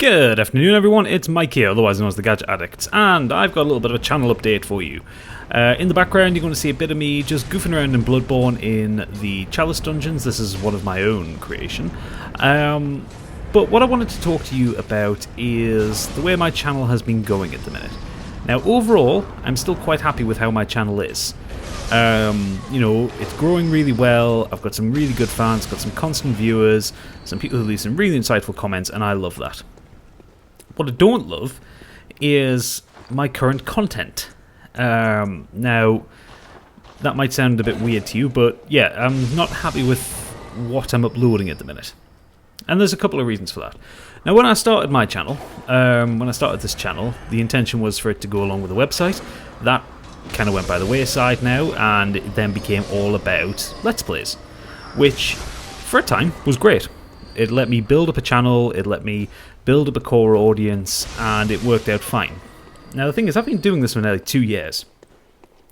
Good afternoon everyone, it's Mike here, otherwise known as the Gadget Addicts, and I've got a little bit of a channel update for you. In the background you're going to see a bit of me just goofing around in Bloodborne in the Chalice dungeons. This is one of my own creation. But what I wanted to talk to you about is the way my channel has been going at the minute. Now overall, I'm still quite happy with how my channel is. It's growing really well. I've got some really good fans, got some constant viewers, some people who leave some really insightful comments, and I love that. What I don't love is my current content. Now, that might sound a bit weird to you, but yeah, I'm not happy with what I'm uploading at the minute. And there's a couple of reasons for that. Now, when I started my channel, this channel, the intention was for it to go along with the website. That kind of went by the wayside now, and it then became all about Let's Plays, which, for a time, was great. It let me build up a channel, it let me build up a core audience, and it worked out fine. Now the thing is, I've been doing this for nearly 2 years,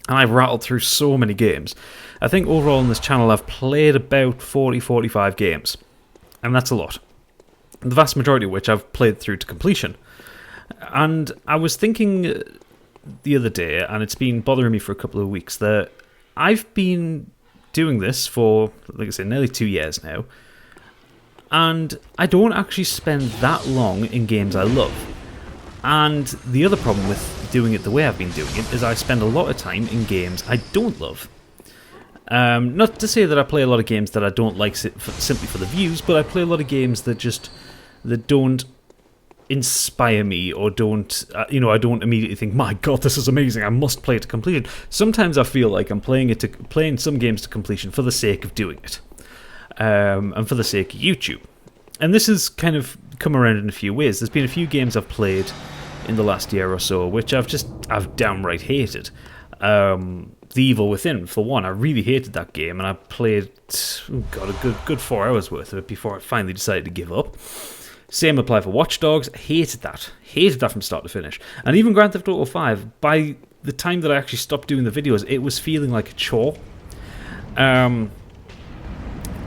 and I've rattled through so many games. I think overall on this channel I've played about 40-45 games, and that's a lot. The vast majority of which I've played through to completion. And I was thinking the other day, and it's been bothering me for a couple of weeks, that I've been doing this for, like I said, nearly 2 years now, and I don't actually spend that long in games I love. And the other problem with doing it the way I've been doing it is I spend a lot of time in games I don't love. Not to say that I play a lot of games that I don't like simply for the views, but I play a lot of games that don't inspire me, or don't, I don't immediately think, my god, this is amazing, I must play it to completion. Sometimes I feel like I'm playing some games to completion for the sake of doing it. And for the sake of YouTube. And this has kind of come around in a few ways. There's been a few games I've played in the last year or so which I've downright hated. The Evil Within, for one, I really hated that game, and I played a good 4 hours worth of it before I finally decided to give up. Same applied for Watch Dogs. Hated that from start to finish. And even Grand Theft Auto 5, by the time that I actually stopped doing the videos, it was feeling like a chore.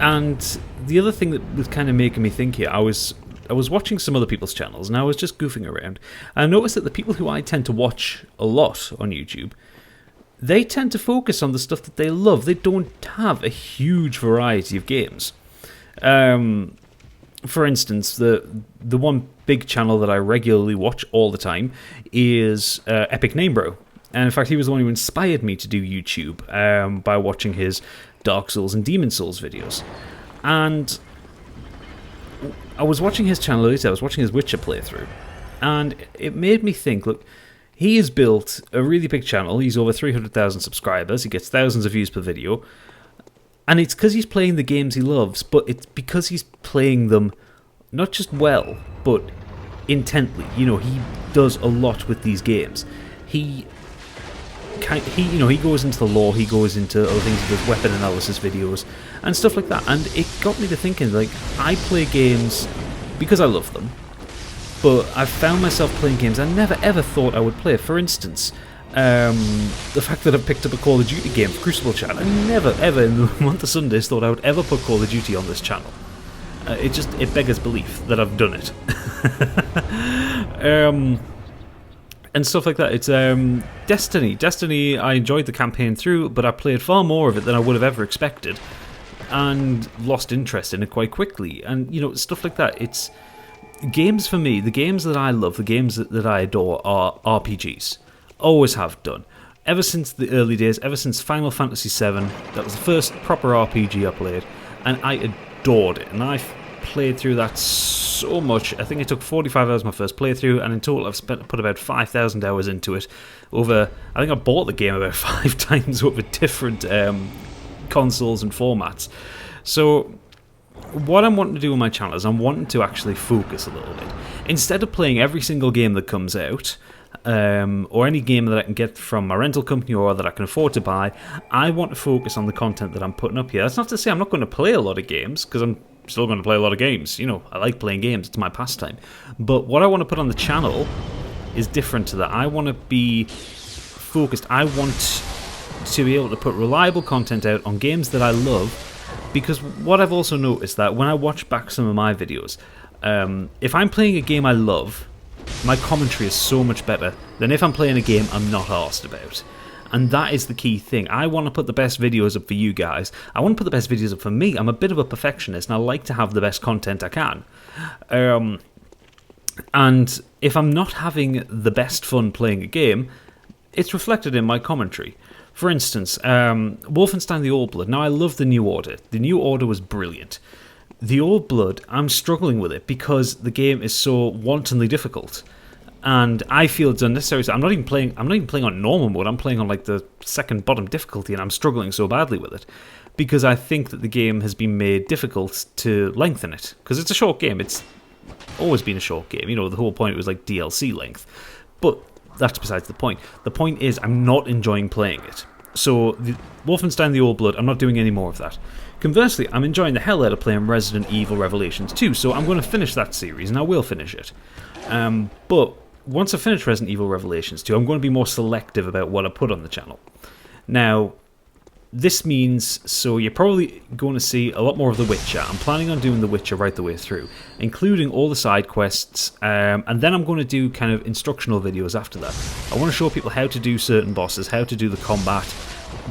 And the other thing that was kind of making me think here, I was watching some other people's channels, and I was just goofing around. And I noticed that the people who I tend to watch a lot on YouTube, they tend to focus on the stuff that they love. They don't have a huge variety of games. For instance, the one big channel that I regularly watch all the time is Epic Namebro. And in fact, he was the one who inspired me to do YouTube by watching his Dark Souls and Demon Souls videos. And I was watching his channel later, I was watching his Witcher playthrough, and it made me think, look, he has built a really big channel, he's over 300,000 subscribers, he gets thousands of views per video, and it's because he's playing the games he loves, but it's because he's playing them not just well, but intently. He does a lot with these games. He goes into the lore, he goes into other things, he does weapon analysis videos and stuff like that, and it got me to thinking, like, I play games because I love them, but I've found myself playing games I never ever thought I would play. For instance, the fact that I've picked up a Call of Duty game for Crucible Chat, I never ever in the month of Sundays thought I would ever put Call of Duty on this channel. It beggars belief that I've done it. And stuff like that. It's Destiny. Destiny, I enjoyed the campaign through, but I played far more of it than I would have ever expected, and lost interest in it quite quickly. And, stuff like that. It's games for me, the games that I love, the games that I adore are RPGs. Always have done. Ever since the early days, ever since Final Fantasy VII, that was the first proper RPG I played, and I adored it. And I've played through that so much. I think it took 45 hours my first playthrough, and in total I've put about 5,000 hours into it. I think I bought the game about 5 times over different consoles and formats. So what I'm wanting to do with my channel is I'm wanting to actually focus a little bit. Instead of playing every single game that comes out, or any game that I can get from my rental company or that I can afford to buy, I want to focus on the content that I'm putting up here. That's not to say I'm not going to play a lot of games, because I'm still going to play a lot of games. I like playing games, it's my pastime. But what I want to put on the channel is different to that. I want to be focused. I want to be able to put reliable content out on games that I love, because what I've also noticed that when I watch back some of my videos, If I'm playing a game I love, my commentary is so much better than if I'm playing a game I'm not arsed about. And that is the key thing. I want to put the best videos up for you guys. I want to put the best videos up for me. I'm a bit of a perfectionist, and I like to have the best content I can. And if I'm not having the best fun playing a game, it's reflected in my commentary. For instance, Wolfenstein the Old Blood. Now, I love the New Order. The New Order was brilliant. The Old Blood, I'm struggling with it because the game is so wantonly difficult. And I feel it's unnecessary. So I'm not even playing on normal mode. I'm playing on like the second bottom difficulty, and I'm struggling so badly with it because I think that the game has been made difficult to lengthen it. Because it's a short game. It's always been a short game. You know, the whole point was like DLC length. But that's besides the point. The point is I'm not enjoying playing it. So the Wolfenstein the Old Blood, I'm not doing any more of that. Conversely, I'm enjoying the hell out of playing Resident Evil Revelations 2. So I'm going to finish that series, and I will finish it. But once I finish Resident Evil Revelations 2, I'm going to be more selective about what I put on the channel. Now, this means, so you're probably going to see a lot more of The Witcher. I'm planning on doing The Witcher right the way through, including all the side quests, and then I'm going to do kind of instructional videos after that. I want to show people how to do certain bosses, how to do the combat,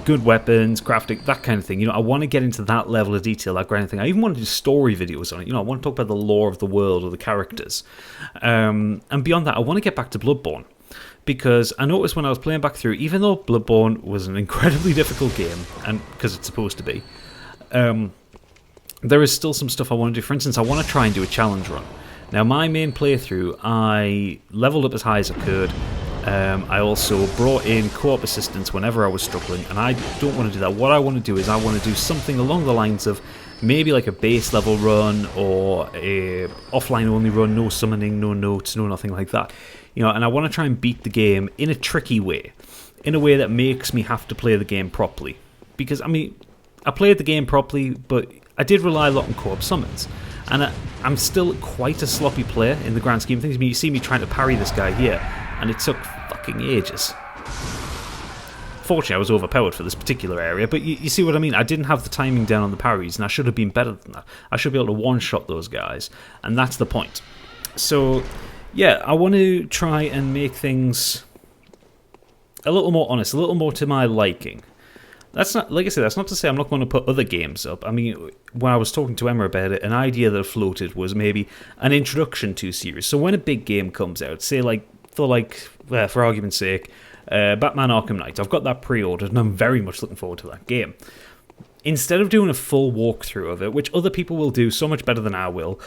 good weapons, crafting, that kind of thing. You know, I want to get into that level of detail, that kind of thing. I even want to do story videos on it. You know, I want to talk about the lore of the world or the characters. And beyond that, I want to get back to Bloodborne. Because I noticed when I was playing back through, even though Bloodborne was an incredibly difficult game, and because it's supposed to be, there is still some stuff I want to do. For instance, I want to try and do a challenge run. Now, my main playthrough, I leveled up as high as I could. I also brought in co-op assistance whenever I was struggling, and I don't want to do that. What I want to do is I want to do something along the lines of maybe like a base level run or a offline only run, no summoning, no notes, no nothing like that. You know, and I want to try and beat the game in a tricky way, in a way that makes me have to play the game properly. Because, I mean, I played the game properly, but I did rely a lot on co-op summons. And I'm still quite a sloppy player in the grand scheme of things. I mean, you see me trying to parry this guy here, and it took fucking ages. Fortunately, I was overpowered for this particular area, but you see what I mean? I didn't have the timing down on the parries, and I should have been better than that. I should be able to one-shot those guys, and that's the point. So, yeah, I want to try and make things a little more honest, a little more to my liking. That's not, like I said, that's not to say I'm not going to put other games up. I mean, when I was talking to Emma about it, an idea that floated was maybe an introduction to series. So when a big game comes out, say for argument's sake, Batman Arkham Knight, I've got that pre-ordered and I'm very much looking forward to that game. Instead of doing a full walkthrough of it, which other people will do so much better than I will,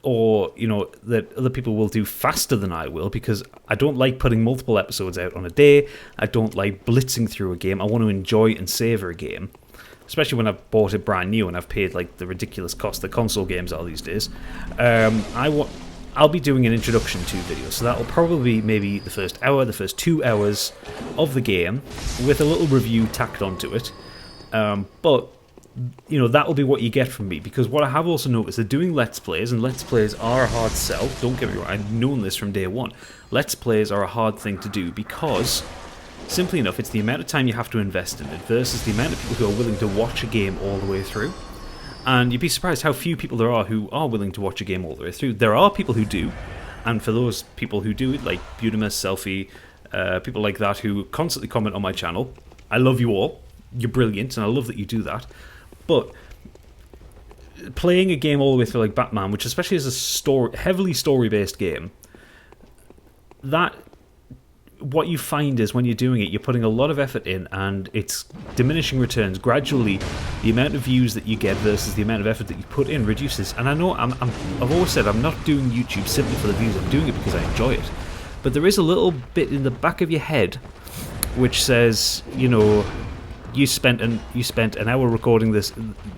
or, you know, that other people will do faster than I will, because I don't like putting multiple episodes out on a day. I don't like blitzing through a game. I want to enjoy and savour a game, especially when I've bought it brand new and I've paid like the ridiculous cost that console games are these days. I'll be doing an introduction to video, so that'll probably be maybe the first hour, the first 2 hours of the game, with a little review tacked onto it. But you know, that will be what you get from me, because what I have also noticed is doing Let's Plays, and Let's Plays are a hard sell, don't get me wrong, I've known this from day one. Let's Plays are a hard thing to do because, simply enough, it's the amount of time you have to invest in it versus the amount of people who are willing to watch a game all the way through. And you'd be surprised how few people there are who are willing to watch a game all the way through. There are people who do, and for those people who do it, like Budimus, Selfie, people like that who constantly comment on my channel, I love you all, you're brilliant, and I love that you do that. But playing a game all the way through like Batman, which especially is a heavily story-based game, that what you find is when you're doing it, you're putting a lot of effort in, and it's diminishing returns. Gradually, the amount of views that you get versus the amount of effort that you put in reduces. And I know I've always said I'm not doing YouTube simply for the views. I'm doing it because I enjoy it. But there is a little bit in the back of your head which says, you know, you spent an hour recording this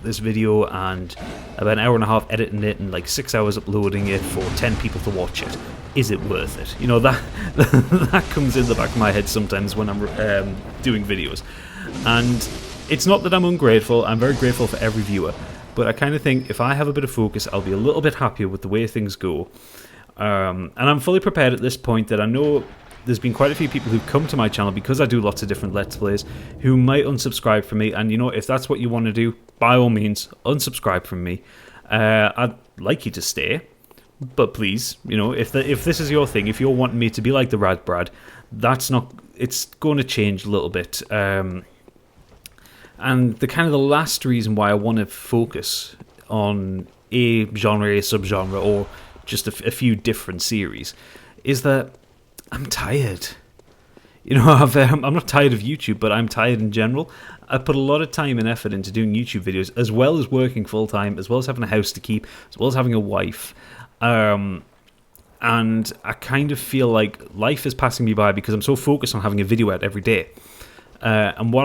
video and about an hour and a half editing it and like 6 hours uploading it for 10 people to watch it. Is it worth it? You know, that that comes in the back of my head sometimes when I'm doing videos. And it's not that I'm ungrateful. I'm very grateful for every viewer. But I kind of think if I have a bit of focus, I'll be a little bit happier with the way things go. And I'm fully prepared at this point that I know there's been quite a few people who've come to my channel because I do lots of different Let's Plays who might unsubscribe from me, and you know, if that's what you want to do, by all means, unsubscribe from me. I'd like you to stay, but please, you know, if this is your thing, if you're wanting me to be like the Rad Brad, that's not. It's going to change a little bit. And the last reason why I want to focus on a genre, a subgenre, or just a few different series, is that I'm tired. You know, I'm not tired of YouTube, but I'm tired in general. I put a lot of time and effort into doing YouTube videos, as well as working full time, as well as having a house to keep, as well as having a wife. And I kind of feel like life is passing me by because I'm so focused on having a video out every day. And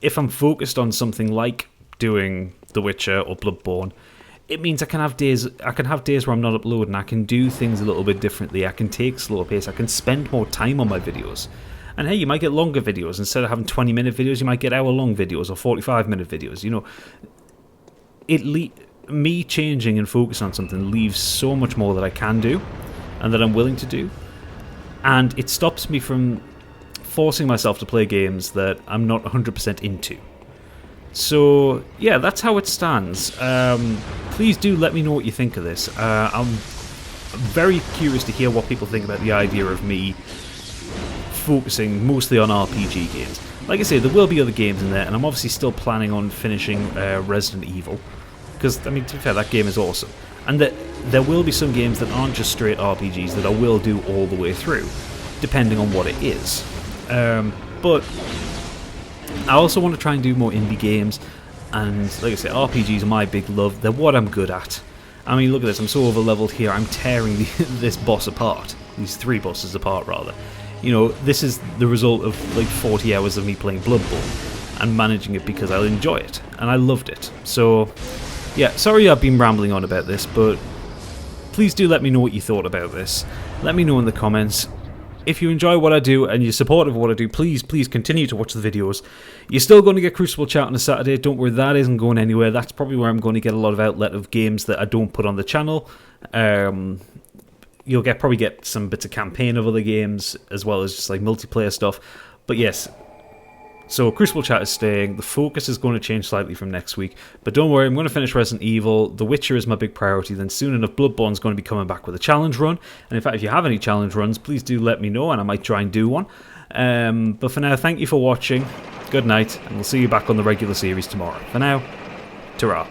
if I'm focused on something like doing The Witcher or Bloodborne, it means I can have days where I'm not uploading. I can do things a little bit differently. I can take slower pace. I can spend more time on my videos. And hey, you might get longer videos. Instead of having 20-minute videos, you might get hour-long videos or 45-minute videos. You know, me changing and focusing on something leaves so much more that I can do and that I'm willing to do. And it stops me from forcing myself to play games that I'm not 100% into. So, yeah, that's how it stands. Please do let me know what you think of this. I'm very curious to hear what people think about the idea of me focusing mostly on RPG games. Like I say, there will be other games in there, and I'm obviously still planning on finishing Resident Evil. Because, I mean, to be fair, that game is awesome. And there will be some games that aren't just straight RPGs that I will do all the way through, depending on what it is. But I also want to try and do more indie games, and like I said, RPGs are my big love. They're what I'm good at. I mean, look at this, I'm so over-leveled here, I'm tearing this boss apart. These 3 bosses apart, rather. You know, this is the result of like 40 hours of me playing Bloodborne, and managing it because I enjoy it, and I loved it. So, yeah, sorry I've been rambling on about this, but please do let me know what you thought about this. Let me know in the comments. If you enjoy what I do and you're supportive of what I do, please continue to watch the videos. You're still going to get Crucible Chat on a Saturday. Don't worry, that isn't going anywhere. That's probably where I'm going to get a lot of outlet of games that I don't put on the channel. You'll probably get some bits of campaign of other games, as well as just like multiplayer stuff. But yes, so Crucible Chat is staying. The focus is going to change slightly from next week. But don't worry, I'm going to finish Resident Evil. The Witcher is my big priority. Then soon enough, Bloodborne's going to be coming back with a challenge run. And in fact, if you have any challenge runs, please do let me know, and I might try and do one. But for now, thank you for watching. Good night, and we'll see you back on the regular series tomorrow. For now, ta-ra.